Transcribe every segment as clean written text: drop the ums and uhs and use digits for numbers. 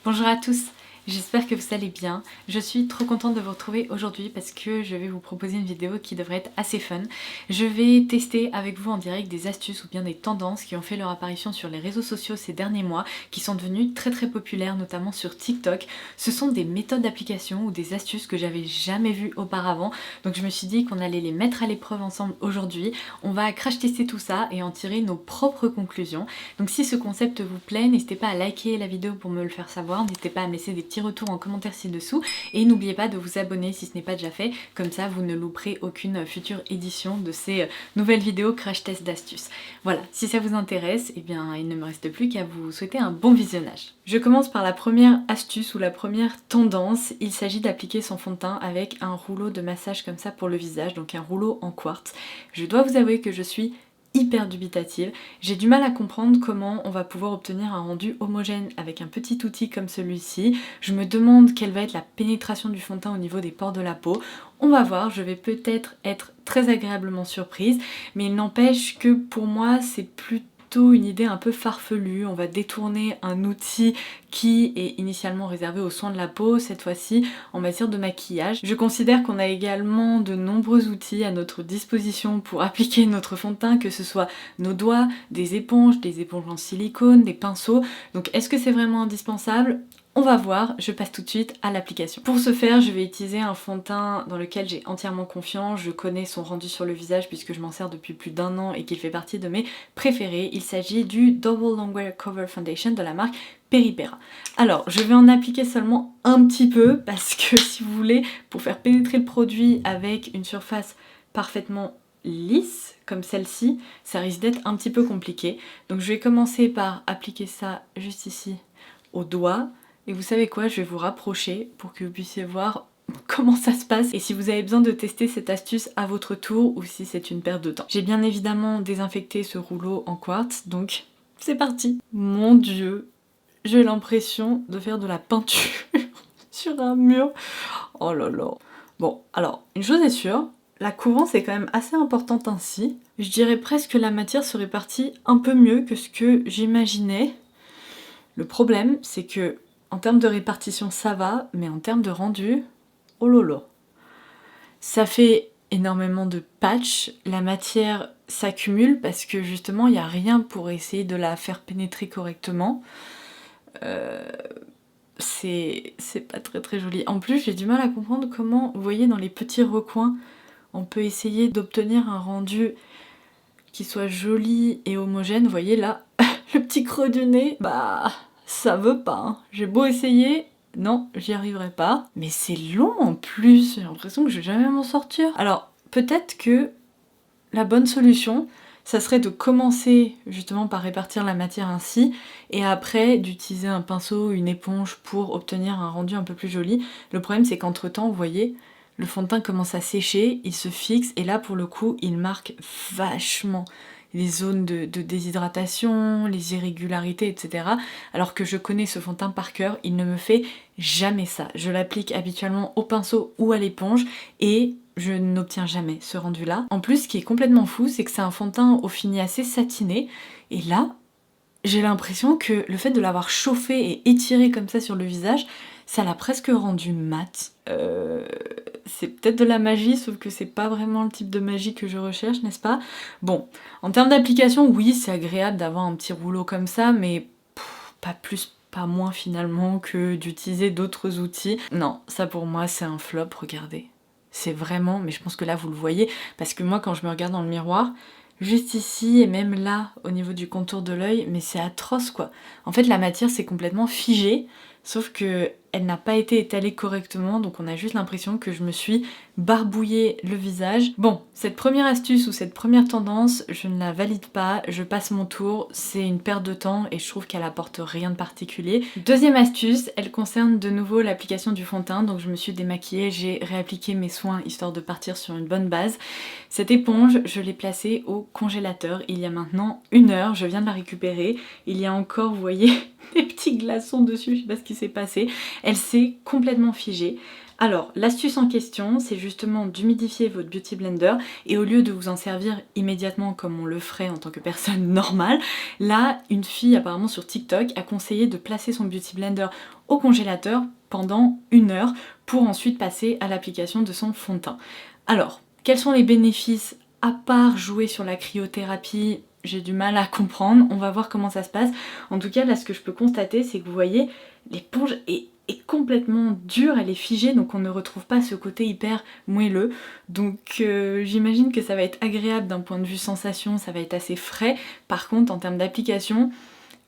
Bonjour à tous, j'espère que vous allez bien. Je suis trop contente de vous retrouver aujourd'hui parce que je vais vous proposer une vidéo qui devrait être assez fun. Je vais tester avec vous en direct des astuces ou bien des tendances qui ont fait leur apparition sur les réseaux sociaux ces derniers mois, qui sont devenues très populaires, notamment sur TikTok. Ce sont des méthodes d'application ou des astuces que j'avais jamais vues auparavant, donc je me suis dit qu'on allait les mettre à l'épreuve ensemble aujourd'hui. On va crash tester tout ça et en tirer nos propres conclusions. Donc si ce concept vous plaît, n'hésitez pas à liker la vidéo pour me le faire savoir, n'hésitez pas à me laisser des petits retours en commentaire ci-dessous et n'oubliez pas de vous abonner si ce n'est pas déjà fait, comme ça vous ne louperez aucune future édition de ces nouvelles vidéos crash test d'astuces. Voilà, si ça vous intéresse, eh bien il ne me reste plus qu'à vous souhaiter un bon visionnage. Je commence par la première astuce ou la première tendance. Il s'agit d'appliquer son fond de teint avec un rouleau de massage comme ça pour le visage, donc un rouleau en quartz. Je dois vous avouer que je suis hyper dubitative. J'ai du mal à comprendre comment on va pouvoir obtenir un rendu homogène avec un petit outil comme celui-ci. Je me demande quelle va être la pénétration du fond de teint au niveau des pores de la peau. On va voir, je vais peut-être être très agréablement surprise, mais il n'empêche que pour moi c'est plutôt une idée un peu farfelue. On va détourner un outil qui est initialement réservé aux soins de la peau, cette fois-ci en matière de maquillage. Je considère qu'on a également de nombreux outils à notre disposition pour appliquer notre fond de teint, que ce soit nos doigts, des éponges en silicone, des pinceaux. Donc est-ce que c'est vraiment indispensable ? On va voir, je passe tout de suite à l'application. Pour ce faire, je vais utiliser un fond de teint dans lequel j'ai entièrement confiance. Je connais son rendu sur le visage puisque je m'en sers depuis plus d'1 an et qu'il fait partie de mes préférés. Il s'agit du Double Longwear Cover Foundation de la marque Peripera. Alors, je vais en appliquer seulement un petit peu parce que si vous voulez, pour faire pénétrer le produit avec une surface parfaitement lisse comme celle-ci, ça risque d'être un petit peu compliqué. Donc je vais commencer par appliquer ça juste ici au doigt. Et vous savez quoi, je vais vous rapprocher pour que vous puissiez voir comment ça se passe et si vous avez besoin de tester cette astuce à votre tour ou si c'est une perte de temps. J'ai bien évidemment désinfecté ce rouleau en quartz, donc c'est parti. Mon dieu, j'ai l'impression de faire de la peinture sur un mur. Oh là là. Bon, alors, une chose est sûre, la couvrance est quand même assez importante ainsi. Je dirais presque que la matière se répartit un peu mieux que ce que j'imaginais. Le problème, c'est que en termes de répartition, ça va, mais en termes de rendu, oh lolo. Ça fait énormément de patch, la matière s'accumule parce que justement, il n'y a rien pour essayer de la faire pénétrer correctement. C'est pas très joli. En plus, j'ai du mal à comprendre comment, vous voyez, dans les petits recoins, on peut essayer d'obtenir un rendu qui soit joli et homogène. Vous voyez là, le petit creux du nez, bah ça veut pas, hein. J'ai beau essayer, non, j'y arriverai pas. Mais c'est long en plus, j'ai l'impression que je vais jamais m'en sortir. Alors, peut-être que la bonne solution, ça serait de commencer justement par répartir la matière ainsi, et après d'utiliser un pinceau, une éponge pour obtenir un rendu un peu plus joli. Le problème c'est qu'entre temps, vous voyez, le fond de teint commence à sécher, il se fixe, et là pour le coup, il marque vachement les zones de déshydratation, les irrégularités, etc. Alors que je connais ce fond de teint par cœur, il ne me fait jamais ça. Je l'applique habituellement au pinceau ou à l'éponge et je n'obtiens jamais ce rendu-là. En plus, ce qui est complètement fou, c'est que c'est un fond de teint au fini assez satiné. Et là, j'ai l'impression que le fait de l'avoir chauffé et étiré comme ça sur le visage, ça l'a presque rendu mat. C'est peut-être de la magie, sauf que c'est pas vraiment le type de magie que je recherche, n'est-ce pas? Bon, en termes d'application, oui, c'est agréable d'avoir un petit rouleau comme ça, mais pas plus, pas moins finalement que d'utiliser d'autres outils. Non, ça pour moi c'est un flop, regardez. C'est vraiment, mais je pense que là vous le voyez, parce que moi quand je me regarde dans le miroir, juste ici et même là au niveau du contour de l'œil, mais c'est atroce quoi. En fait la matière c'est complètement figé, sauf que elle n'a pas été étalée correctement, donc on a juste l'impression que je me suis barbouillé le visage. Bon, cette première astuce ou cette première tendance, je ne la valide pas, je passe mon tour, c'est une perte de temps et je trouve qu'elle apporte rien de particulier. Deuxième astuce, elle concerne de nouveau l'application du fond de teint, donc je me suis démaquillée, j'ai réappliqué mes soins histoire de partir sur une bonne base. Cette éponge, je l'ai placée au congélateur il y a maintenant 1 heure, je viens de la récupérer. Il y a encore, vous voyez, des petits glaçons dessus, je sais pas ce qui s'est passé. Elle s'est complètement figée. Alors, l'astuce en question, c'est justement d'humidifier votre Beauty Blender et au lieu de vous en servir immédiatement comme on le ferait en tant que personne normale, là, une fille apparemment sur TikTok a conseillé de placer son Beauty Blender au congélateur pendant 1 heure pour ensuite passer à l'application de son fond de teint. Alors, quels sont les bénéfices à part jouer sur la cryothérapie? J'ai du mal à comprendre, on va voir comment ça se passe. En tout cas, là, ce que je peux constater, c'est que vous voyez, l'éponge est complètement dure, elle est figée, donc on ne retrouve pas ce côté hyper moelleux. Donc j'imagine que ça va être agréable d'un point de vue sensation, ça va être assez frais. Par contre, en termes d'application,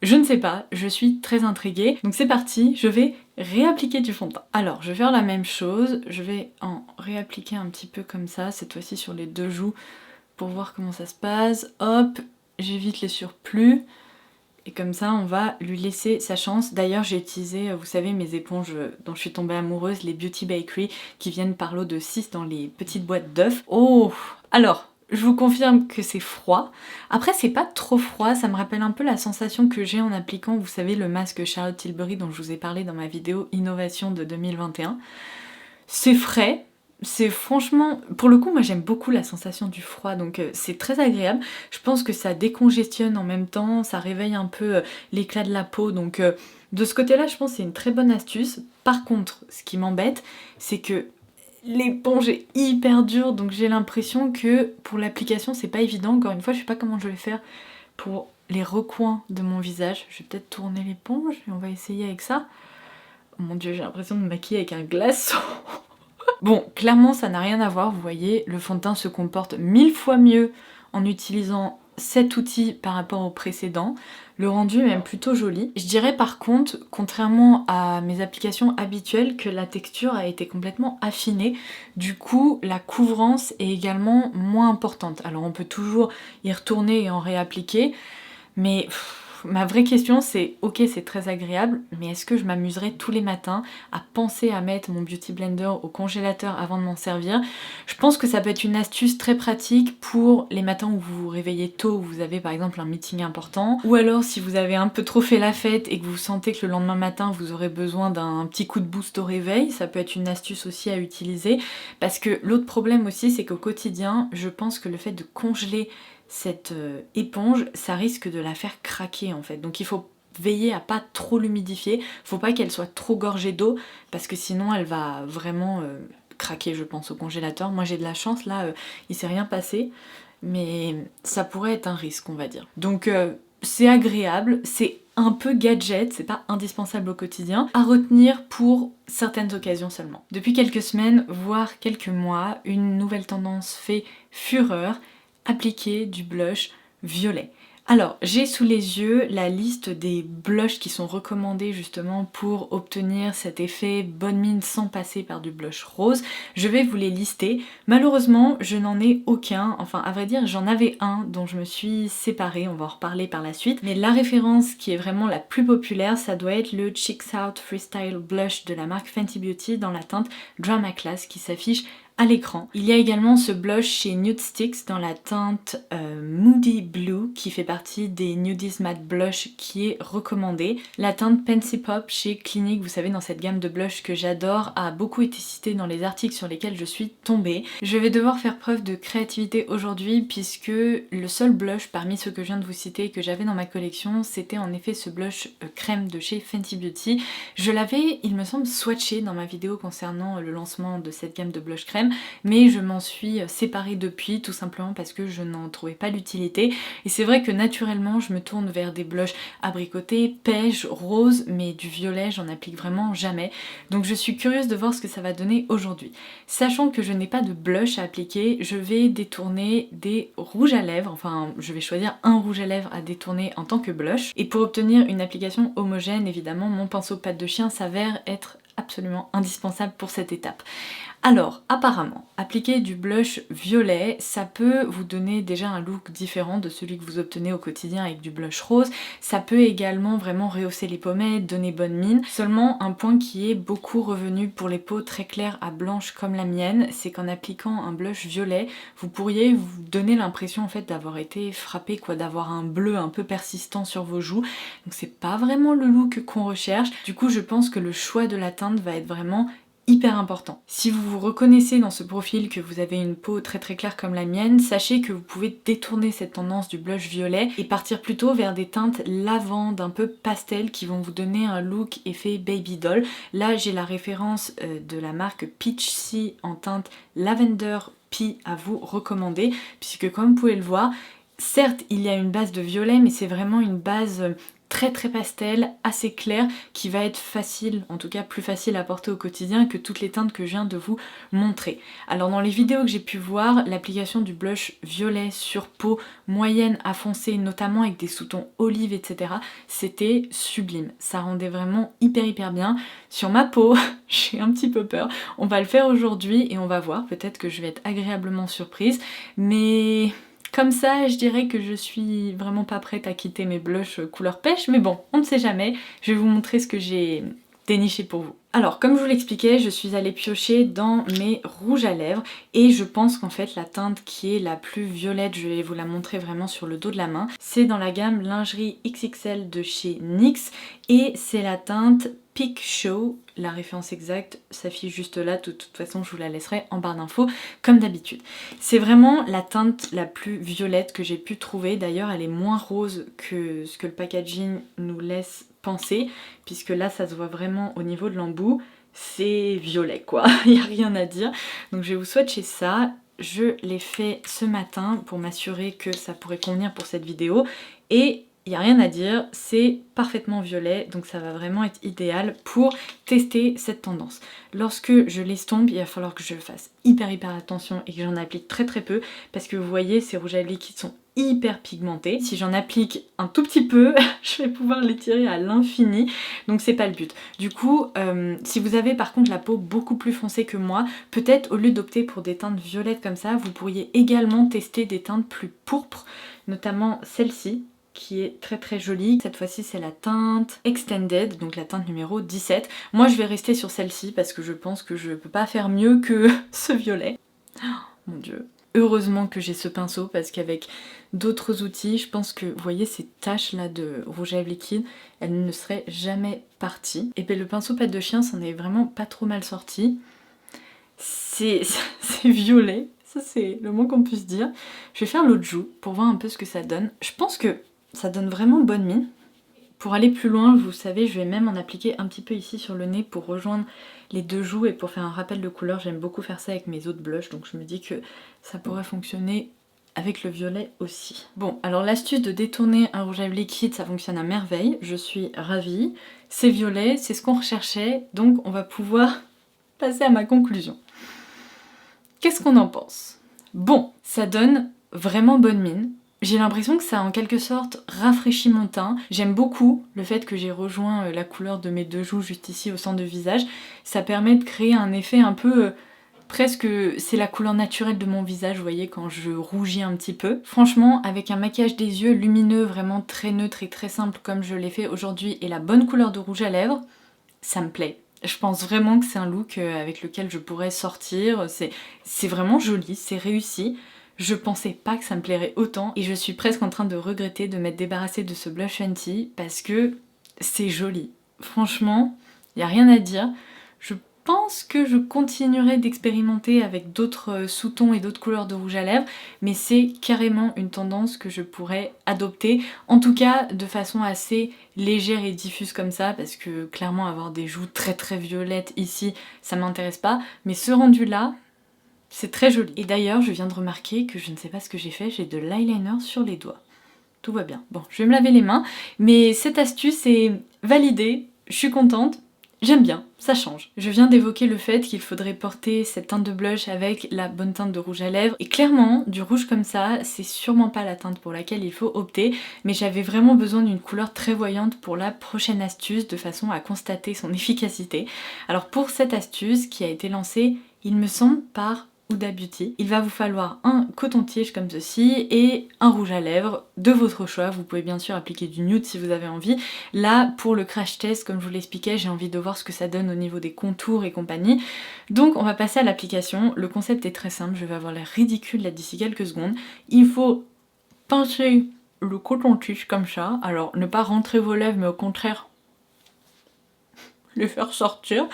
je ne sais pas, je suis très intriguée. Donc c'est parti, je vais réappliquer du fond de teint. Alors, je vais faire la même chose, je vais en réappliquer un petit peu comme ça, cette fois-ci sur les 2 joues, pour voir comment ça se passe. Hop, j'évite les surplus. Et comme ça, on va lui laisser sa chance. D'ailleurs, j'ai utilisé, vous savez, mes éponges dont je suis tombée amoureuse, les Beauty Bakery, qui viennent par lot de 6 dans les petites boîtes d'œufs. Oh! Alors, je vous confirme que c'est froid. Après, c'est pas trop froid, ça me rappelle un peu la sensation que j'ai en appliquant, vous savez, le masque Charlotte Tilbury dont je vous ai parlé dans ma vidéo Innovation de 2021. C'est frais. C'est franchement, pour le coup, moi j'aime beaucoup la sensation du froid, donc c'est très agréable. Je pense que ça décongestionne en même temps, ça réveille un peu l'éclat de la peau, donc de ce côté-là, je pense que c'est une très bonne astuce. Par contre, ce qui m'embête, c'est que l'éponge est hyper dure, donc j'ai l'impression que pour l'application, c'est pas évident. Encore une fois, je sais pas comment je vais faire pour les recoins de mon visage. Je vais peut-être tourner l'éponge et on va essayer avec ça. Oh mon dieu, j'ai l'impression de me maquiller avec un glaçon. Bon, clairement ça n'a rien à voir, vous voyez, le fond de teint se comporte 1000 fois mieux en utilisant cet outil par rapport au précédent. Le rendu est même plutôt joli. Je dirais par contre, contrairement à mes applications habituelles, que la texture a été complètement affinée. Du coup, la couvrance est également moins importante. Alors on peut toujours y retourner et en réappliquer, mais ma vraie question c'est, ok c'est très agréable, mais est-ce que je m'amuserais tous les matins à penser à mettre mon Beauty Blender au congélateur avant de m'en servir? Je pense que ça peut être une astuce très pratique pour les matins où vous vous réveillez tôt, où vous avez par exemple un meeting important, ou alors si vous avez un peu trop fait la fête et que vous sentez que le lendemain matin vous aurez besoin d'un petit coup de boost au réveil, ça peut être une astuce aussi à utiliser, parce que l'autre problème aussi c'est qu'au quotidien, je pense que le fait de congeler cette éponge, ça risque de la faire craquer en fait. Donc il faut veiller à pas trop l'humidifier, faut pas qu'elle soit trop gorgée d'eau parce que sinon elle va vraiment craquer je pense au congélateur. Moi j'ai de la chance là, il s'est rien passé, mais ça pourrait être un risque on va dire. Donc c'est agréable, c'est un peu gadget, c'est pas indispensable au quotidien, à retenir pour certaines occasions seulement. Depuis quelques semaines, voire quelques mois, une nouvelle tendance fait fureur, appliquer du blush violet. Alors, j'ai sous les yeux la liste des blushs qui sont recommandés justement pour obtenir cet effet bonne mine sans passer par du blush rose. Je vais vous les lister. Malheureusement, je n'en ai aucun. Enfin, à vrai dire, j'en avais un dont je me suis séparée. On va en reparler par la suite. Mais la référence qui est vraiment la plus populaire, ça doit être le Cheeks Out Freestyle Blush de la marque Fenty Beauty dans la teinte Drama Class qui s'affiche à l'écran. Il y a également ce blush chez Nude Sticks dans la teinte Moody Blue qui fait partie des Nudies Matte Blush qui est recommandé. La teinte Pensy Pop chez Clinique, vous savez dans cette gamme de blush que j'adore, a beaucoup été citée dans les articles sur lesquels je suis tombée. Je vais devoir faire preuve de créativité aujourd'hui puisque le seul blush parmi ceux que je viens de vous citer que j'avais dans ma collection, c'était en effet ce blush crème de chez Fenty Beauty. Je l'avais, il me semble, swatché dans ma vidéo concernant le lancement de cette gamme de blush crème, mais je m'en suis séparée depuis tout simplement parce que je n'en trouvais pas l'utilité et c'est vrai que naturellement je me tourne vers des blushs abricotés, pêche, rose, mais du violet j'en applique vraiment jamais, donc je suis curieuse de voir ce que ça va donner aujourd'hui. Sachant que je n'ai pas de blush à appliquer, je vais détourner des rouges à lèvres, enfin je vais choisir un rouge à lèvres à détourner en tant que blush, et pour obtenir une application homogène évidemment mon pinceau patte de chien s'avère être absolument indispensable pour cette étape. Alors, apparemment, appliquer du blush violet, ça peut vous donner déjà un look différent de celui que vous obtenez au quotidien avec du blush rose. Ça peut également vraiment rehausser les pommettes, donner bonne mine. Seulement, un point qui est beaucoup revenu pour les peaux très claires à blanches comme la mienne, c'est qu'en appliquant un blush violet, vous pourriez vous donner l'impression en fait d'avoir été frappé, quoi, d'avoir un bleu un peu persistant sur vos joues. Donc c'est pas vraiment le look qu'on recherche. Du coup, je pense que le choix de la teinte va être vraiment hyper important. Si vous vous reconnaissez dans ce profil, que vous avez une peau très très claire comme la mienne, sachez que vous pouvez détourner cette tendance du blush violet et partir plutôt vers des teintes lavande, un peu pastel, qui vont vous donner un look effet baby doll. Là j'ai la référence de la marque Peach Sea en teinte Lavender Pea à vous recommander, puisque comme vous pouvez le voir, certes il y a une base de violet, mais c'est vraiment une base très très pastel, assez clair, qui va être facile, en tout cas plus facile à porter au quotidien que toutes les teintes que je viens de vous montrer. Alors dans les vidéos que j'ai pu voir, l'application du blush violet sur peau moyenne à foncée, notamment avec des sous-tons olive, etc., c'était sublime. Ça rendait vraiment hyper bien. Sur ma peau, j'ai un petit peu peur. On va le faire aujourd'hui et on va voir, peut-être que je vais être agréablement surprise, mais... Comme ça, je dirais que je suis vraiment pas prête à quitter mes blushs couleur pêche, mais bon, on ne sait jamais. Je vais vous montrer ce que j'ai déniché pour vous. Alors, comme je vous l'expliquais, je suis allée piocher dans mes rouges à lèvres et je pense qu'en fait la teinte qui est la plus violette, je vais vous la montrer vraiment sur le dos de la main, c'est dans la gamme lingerie XXL de chez NYX et c'est la teinte Peak Show. La référence exacte s'affiche juste là, de toute façon je vous la laisserai en barre d'infos comme d'habitude. C'est vraiment la teinte la plus violette que j'ai pu trouver, d'ailleurs elle est moins rose que ce que le packaging nous laisse penser, puisque là ça se voit vraiment au niveau de l'embout, c'est violet quoi, il n'y a rien à dire. Donc je vais vous swatcher ça, je l'ai fait ce matin pour m'assurer que ça pourrait convenir pour cette vidéo, et il n'y a rien à dire, c'est parfaitement violet, donc ça va vraiment être idéal pour tester cette tendance. Lorsque je l'estompe, il va falloir que je fasse hyper attention et que j'en applique très peu, parce que vous voyez, ces rouges à lèvres liquides sont hyper pigmentés. Si j'en applique un tout petit peu, je vais pouvoir l'étirer à l'infini, donc c'est pas le but. Du coup, si vous avez par contre la peau beaucoup plus foncée que moi, peut-être au lieu d'opter pour des teintes violettes comme ça, vous pourriez également tester des teintes plus pourpres, notamment celle-ci, qui est très jolie. Cette fois-ci c'est la teinte Extended, donc la teinte numéro 17. Moi je vais rester sur celle-ci parce que je pense que je peux pas faire mieux que ce violet. Oh, mon dieu. Heureusement que j'ai ce pinceau parce qu'avec d'autres outils, je pense que, vous voyez ces taches là de rouge à lèvres liquide, elles ne seraient jamais parties. Et bien le pinceau pâte de chien s'en est vraiment pas trop mal sorti. C'est violet, ça c'est le moins qu'on puisse dire. Je vais faire l'autre joue pour voir un peu ce que ça donne. Je pense que ça donne vraiment bonne mine. Pour aller plus loin, vous savez, je vais même en appliquer un petit peu ici sur le nez pour rejoindre les deux joues et pour faire un rappel de couleur. J'aime beaucoup faire ça avec mes autres blushs, donc je me dis que ça pourrait fonctionner avec le violet aussi. Bon, alors l'astuce de détourner un rouge à lèvres liquide, ça fonctionne à merveille. Je suis ravie. C'est violet, c'est ce qu'on recherchait, donc on va pouvoir passer à ma conclusion. Qu'est-ce qu'on en pense? Bon, ça donne vraiment bonne mine. J'ai l'impression que ça a en quelque sorte rafraîchi mon teint. J'aime beaucoup le fait que j'ai rejoint la couleur de mes deux joues juste ici au centre de visage. Ça permet de créer un effet un peu... presque c'est la couleur naturelle de mon visage, vous voyez, quand je rougis un petit peu. Franchement, avec un maquillage des yeux lumineux, vraiment très neutre et très simple comme je l'ai fait aujourd'hui, et la bonne couleur de rouge à lèvres, ça me plaît. Je pense vraiment que c'est un look avec lequel je pourrais sortir. C'est vraiment joli, c'est réussi. Je pensais pas que ça me plairait autant et je suis presque en train de regretter de m'être débarrassée de ce blush Fenty parce que c'est joli. Franchement, il n'y a rien à dire. Je pense que je continuerai d'expérimenter avec d'autres sous-tons et d'autres couleurs de rouge à lèvres, mais c'est carrément une tendance que je pourrais adopter, en tout cas de façon assez légère et diffuse comme ça, parce que clairement avoir des joues très violettes ici, ça m'intéresse pas, mais ce rendu là, c'est très joli. Et d'ailleurs, je viens de remarquer que je ne sais pas ce que j'ai fait, j'ai de l'eyeliner sur les doigts. Tout va bien. Bon, je vais me laver les mains, mais cette astuce est validée, je suis contente. J'aime bien, ça change. Je viens d'évoquer le fait qu'il faudrait porter cette teinte de blush avec la bonne teinte de rouge à lèvres. Et clairement, du rouge comme ça, c'est sûrement pas la teinte pour laquelle il faut opter. Mais j'avais vraiment besoin d'une couleur très voyante pour la prochaine astuce, de façon à constater son efficacité. Alors pour cette astuce qui a été lancée, il me semble, par Huda Beauty, il va vous falloir un coton-tige comme ceci et un rouge à lèvres de votre choix. Vous pouvez bien sûr appliquer du nude si vous avez envie. Là, pour le crash test, comme je vous l'expliquais, j'ai envie de voir ce que ça donne au niveau des contours et compagnie. Donc on va passer à l'application. Le concept est très simple, je vais avoir l'air ridicule là d'ici quelques secondes. Il faut pincer le coton-tige comme ça. Alors ne pas rentrer vos lèvres, mais au contraire les faire sortir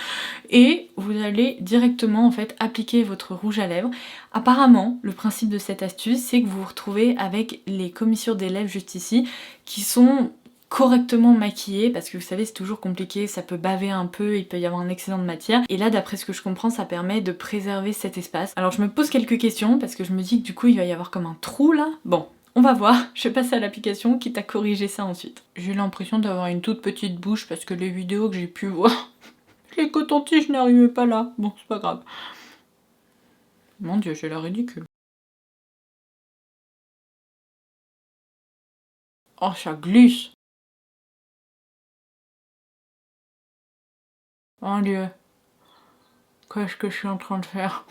et vous allez directement en fait appliquer votre rouge à lèvres. Apparemment, le principe de cette astuce, c'est que vous vous retrouvez avec les commissures des lèvres juste ici qui sont correctement maquillées, parce que vous savez c'est toujours compliqué, ça peut baver un peu, il peut y avoir un excédent de matière, et là d'après ce que je comprends ça permet de préserver cet espace. Alors je me pose quelques questions parce que je me dis que du coup il va y avoir comme un trou là, bon on va voir, je vais passer à l'application quitte à corriger ça ensuite. J'ai l'impression d'avoir une toute petite bouche parce que les vidéos que j'ai pu voir, les cotons-tiges n'arrivaient pas là, bon c'est pas grave. Mon dieu j'ai l'air ridicule. Oh ça glisse. Oh Dieu, qu'est-ce que je suis en train de faire?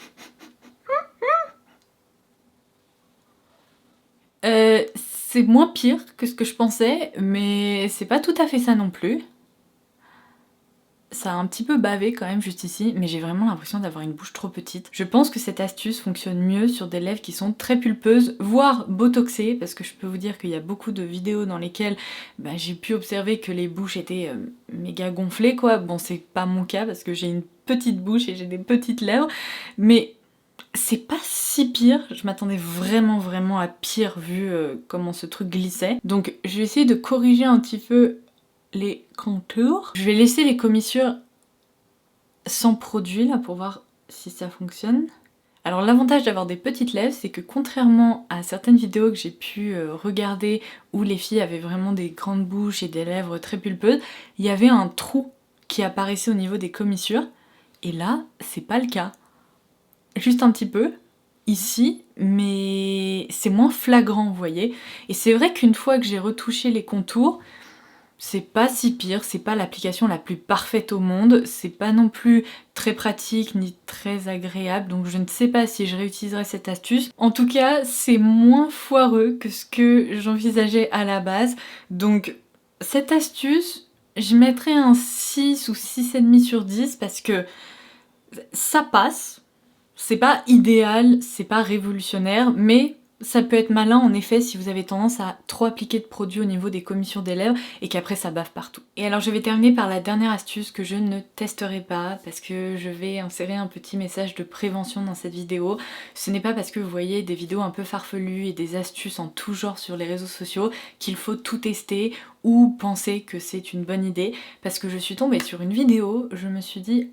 C'est moins pire que ce que je pensais, mais c'est pas tout à fait ça non plus. Ça a un petit peu bavé quand même juste ici, mais j'ai vraiment l'impression d'avoir une bouche trop petite. Je pense que cette astuce fonctionne mieux sur des lèvres qui sont très pulpeuses, voire botoxées, parce que je peux vous dire qu'il y a beaucoup de vidéos dans lesquelles j'ai pu observer que les bouches étaient méga gonflées quoi. Bon c'est pas mon cas parce que j'ai une petite bouche et j'ai des petites lèvres, mais c'est pas si pire, je m'attendais vraiment à pire vu comment ce truc glissait. Donc je vais essayer de corriger un petit peu les contours. Je vais laisser les commissures sans produit là pour voir si ça fonctionne. Alors l'avantage d'avoir des petites lèvres, c'est que contrairement à certaines vidéos que j'ai pu regarder où les filles avaient vraiment des grandes bouches et des lèvres très pulpeuses, il y avait un trou qui apparaissait au niveau des commissures, et là c'est pas le cas. Juste un petit peu, ici, mais c'est moins flagrant, vous voyez. Et c'est vrai qu'une fois que j'ai retouché les contours, c'est pas si pire, c'est pas l'application la plus parfaite au monde, c'est pas non plus très pratique ni très agréable, donc je ne sais pas si je réutiliserai cette astuce. En tout cas, c'est moins foireux que ce que j'envisageais à la base, donc cette astuce, je mettrais un 6 ou 6,5 sur 10 parce que ça passe. C'est pas idéal, c'est pas révolutionnaire, mais ça peut être malin en effet si vous avez tendance à trop appliquer de produits au niveau des commissures des lèvres et qu'après ça bave partout. Et alors je vais terminer par la dernière astuce que je ne testerai pas parce que je vais insérer un petit message de prévention dans cette vidéo. Ce n'est pas parce que vous voyez des vidéos un peu farfelues et des astuces en tout genre sur les réseaux sociaux qu'il faut tout tester ou penser que c'est une bonne idée, parce que je suis tombée sur une vidéo, je me suis dit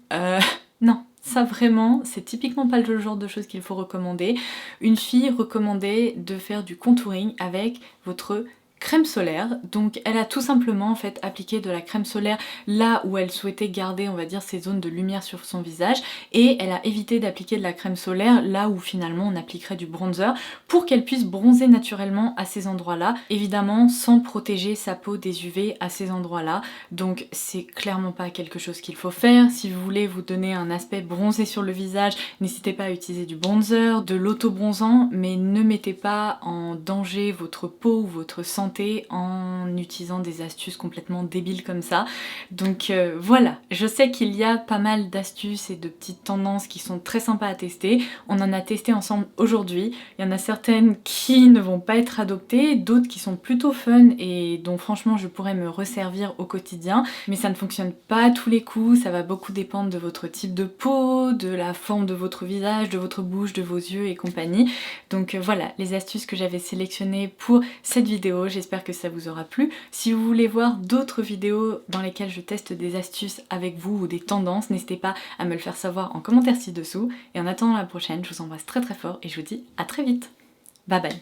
non. Ça vraiment, c'est typiquement pas le genre de choses qu'il faut recommander. Une fille recommandait de faire du contouring avec votre crème solaire. Donc elle a tout simplement en fait appliqué de la crème solaire là où elle souhaitait garder on va dire ces zones de lumière sur son visage, et elle a évité d'appliquer de la crème solaire là où finalement on appliquerait du bronzer pour qu'elle puisse bronzer naturellement à ces endroits là, évidemment sans protéger sa peau des UV à ces endroits là. Donc c'est clairement pas quelque chose qu'il faut faire. Si vous voulez vous donner un aspect bronzé sur le visage, n'hésitez pas à utiliser du bronzer, de l'auto-bronzant, mais ne mettez pas en danger votre peau ou votre santé en utilisant des astuces complètement débiles comme ça. Donc voilà, je sais qu'il y a pas mal d'astuces et de petites tendances qui sont très sympas à tester. On en a testé ensemble aujourd'hui. Il y en a certaines qui ne vont pas être adoptées, d'autres qui sont plutôt fun et dont franchement je pourrais me resservir au quotidien. Mais ça ne fonctionne pas à tous les coups, ça va beaucoup dépendre de votre type de peau, de la forme de votre visage, de votre bouche, de vos yeux et compagnie. Donc voilà, les astuces que j'avais sélectionnées pour cette vidéo. J'espère que ça vous aura plu. Si vous voulez voir d'autres vidéos dans lesquelles je teste des astuces avec vous ou des tendances, n'hésitez pas à me le faire savoir en commentaire ci-dessous. Et en attendant la prochaine, je vous embrasse très fort et je vous dis à très vite. Bye bye.